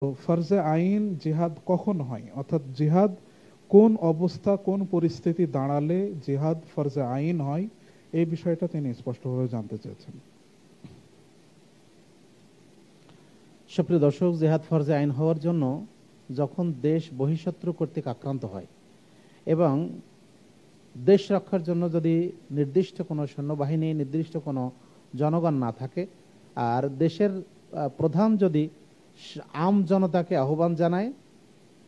তো ফরজে আইন জিহাদ কখন হয়, অর্থাৎ জিহাদ কোন অবস্থা কোন পরিস্থিতি দাঁড়ালে জিহাদ ফরজে আইন হয়, এই বিষয়টা তিনি স্পষ্টভাবে জানতে চেয়েছেন। সুপ্রিয় দর্শক, জিহাদ ফরজে আইন হওয়ার জন্য যখন দেশ বহিঃশত্রু কর্তৃক আক্রান্ত হয় এবং দেশ রক্ষার জন্য যদি নির্দিষ্ট কোনো সৈন্যবাহিনী, নির্দিষ্ট কোনো জনগণ না থাকে, আর দেশের প্রধান যদি আম জনতাকে আহ্বান জানায়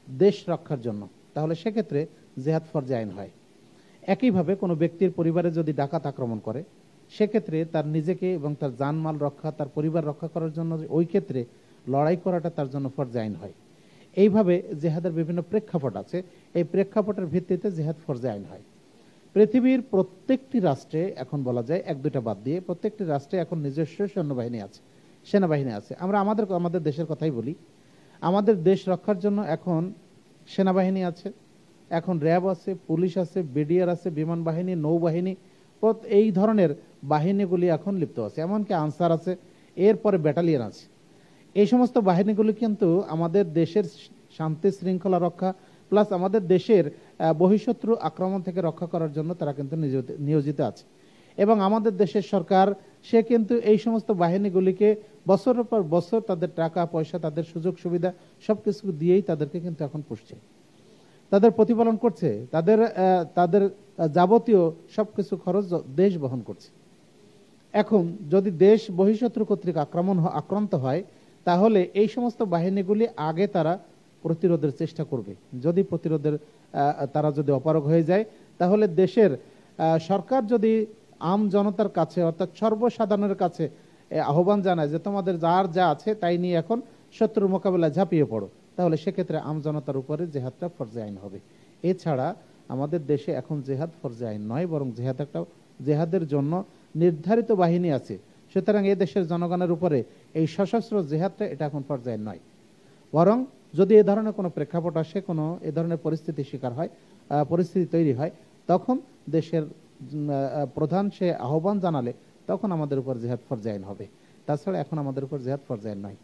দেশ রক্ষার জন্য, তাহলে সেক্ষেত্রে জিহাদ ফরজে আইন হয়। একইভাবে কোনো ব্যক্তির পরিবারে যদি ডাকাত আক্রমণ করে, সেক্ষেত্রে তার নিজেকে এবং তার জানমাল রক্ষা, তার পরিবার রক্ষা করার জন্য ওই ক্ষেত্রে লড়াই করাটা তার জন্য ফরজে আইন হয়। এইভাবে জিহাদের বিভিন্ন প্রেক্ষাপট আছে, এই প্রেক্ষাপটের ভিত্তিতে জিহাদ ফরজে আইন হয়। পৃথিবীর প্রত্যেকটি রাষ্ট্রে, এখন বলা যায় এক দুইটা বাদ দিয়ে, প্রত্যেকটি রাষ্ট্রে এখন নিজস্ব সৈন্যবাহিনী আছে, সেনাবাহিনী আছে। আমরা আমাদের দেশের কথাই বলি। আমাদের দেশ রক্ষার জন্য এখন সেনাবাহিনী আছে, এখন র্যাব আছে, পুলিশ আছে, বিডিআর আছে, বিমান বাহিনী, নৌবাহিনী, এই ধরনের বাহিনীগুলি এখন লিপ্ত আছে। এমনকি আনসার আছে, এরপরে ব্যাটালিয়ন আছে। এই সমস্ত বাহিনীগুলি কিন্তু আমাদের দেশের শান্তি শৃঙ্খলা রক্ষা প্লাস আমাদের দেশের বহিঃশত্রু আক্রমণ থেকে রক্ষা করার জন্য তারা কিন্তু নিয়োজিত আছে। এবং আমাদের দেশের সরকার সে কিন্তু এই সমস্ত বাহিনীগুলিকে বছরের পর বছর তাদের টাকা পয়সা, তাদের সুযোগ সুবিধা সবকিছু দিয়েই তাদেরকে কিন্তু এখন পুষছে, তাদের প্রতিপালন করছে, তাদের যাবতীয় সবকিছু খরচ দেশ বহন করছে। এখন যদি দেশ বহিঃশত্রু কর্তৃক আক্রান্ত হয়, তাহলে এই সমস্ত বাহিনীগুলি আগে তারা প্রতিরোধের চেষ্টা করবে। যদি তারা যদি অপারগ হয়ে যায়, তাহলে দেশের সরকার যদি আম জনতার কাছে অর্থাৎ সর্বসাধারণের কাছে আহ্বান জানায় যে তোমাদের যার যা আছে তাই নিয়ে এখন শত্রুর মোকাবেলায় ঝাঁপিয়ে পড়ো, তাহলে সেক্ষেত্রে আম জনতার উপরে জেহাদটা ফরজে আইন হবে। এছাড়া আমাদের দেশে এখন জেহাদ ফরজে আইন নয়, বরং জেহাদের জন্য নির্ধারিত বাহিনী আছে। সুতরাং এ দেশের জনগণের উপরে এই সশস্ত্র জেহাদটা এটা এখন ফরজে আইন নয়। বরং যদি এ ধরনের কোনো প্রেক্ষাপট আসে, কোনো এ ধরনের পরিস্থিতি তৈরি হয়, তখন দেশের প্রধান সে আহ্বান জানালে তখন আমাদের উপর জিহাদ ফরজে আইন হবে। তাছাড়া এখন আমাদের উপর জিহাদ ফরজে আইন নয়।